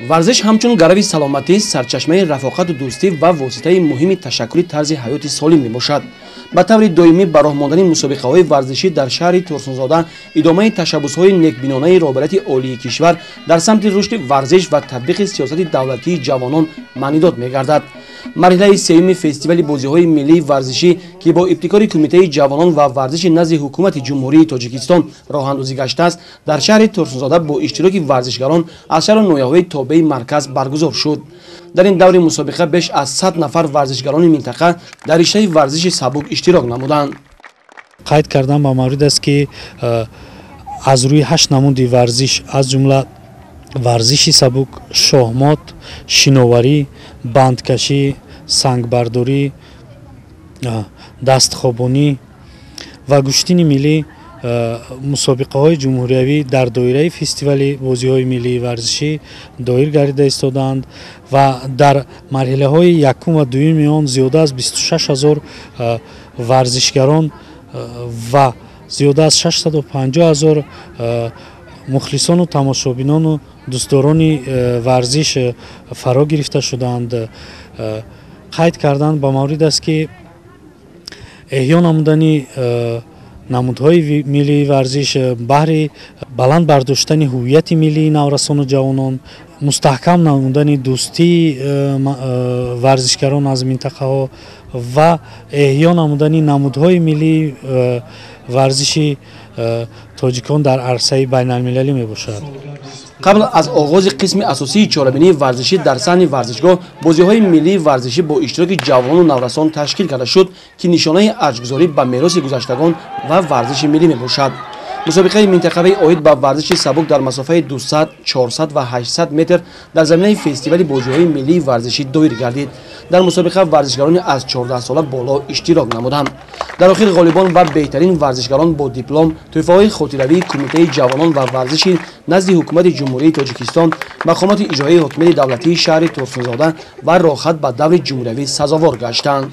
варзиш ҳамчун гарави саломатӣ, сарчашмаи рафоқату дӯстӣ ва воситаи муҳими ташаккули тарзи ҳаёти солим мебошад. ба таври доимӣ ба роҳ мондани мусобиқаҳои варзишӣ дар шаҳри Турсунзода идомаи ташаббусҳои некбинонаи роҳбарияти олии кишвар дар самти рушди варзиш ва татбиқи сиёсати давлатии ҷавонон маънидод мегардад. марҳилаи сеюми фестивали бозиҳои миллии варзишӣ ки бо ибтикори кумитаи ҷавонон ва варзиши назди ҳукумати ҷумҳурии Тоҷикистон роҳандозӣ гаштааст, дар шаҳри Турсунзода бо иштироки варзишгарон аз шаҳру ноҳияҳои тобеи марказ баргузор шуд. дар ин даври мусобиқа беш аз 100 нафар варзишгарони минтақа дар риштаи варзиши сабук иштирок намуданд. қайд кардан ба маврид аст ки аз рӯи 8 намуди варзиш аз ҷумла варзиши сабук, шоҳмот, шиноварӣ, бандкашӣ, сангбардорӣ, дастхобонӣ ва гӯштини миллӣ мусобиқаҳои ҷумҳуриявӣ дар доираи фестивали бозиҳои миллии варзишӣ доир гарида истоданд ва дар марҳилаҳои якум ва дуюми он зиёда аз 26 000 варзишгарон ва зиёда аз 650 000 мухлисону тамошобинону дӯстдорони варзиш фаро гирифта шуданд. қайд кардан ба маврид аст ки эҳё намудани намудҳои миллии варзиш баҳри баланд бардоштани ҳуввияти миллии наврасону ҷавонон, мустаҳкам намудани дӯстии варзишгарон аз минтақаҳо ва эҳё намудани намудҳои миллии варзиши тоҷикон дар арсаи байналмилалӣ мебошад. қабл аз оғози қисми асосии чорабинии варзишӣ дар саҳни варзишгоҳ бозиҳои миллии варзишӣ бо иштироки ҷавонону наврасон ташкил карда шуд ки нишонаи аҷгузорӣ ба мероси гузаштагон ва варзиши миллӣ мебошад. мусобиқаи минтақавӣ оид ба варзиши сабук дар масофаи 200, 400 ва 800 метр дар заминаи фестивали бозиҳои миллии варзишӣ доир гардид. дар мусобиқа варзишгарони аз 14 сола боло иштирок намуданд. дар охир ғолибон ва беҳтарин варзишгарон бо диплом, тӯҳфаҳои хотиравии кумитаи ҷавонон ва варзиши назди ҳукумати ҷумҳурии Тоҷикистон, мақомоти иҷроии ҳокимияти давлатии шаҳри Турсунзода ва рохат ба даври ҷумҳуриявӣ сазовор гаштанд.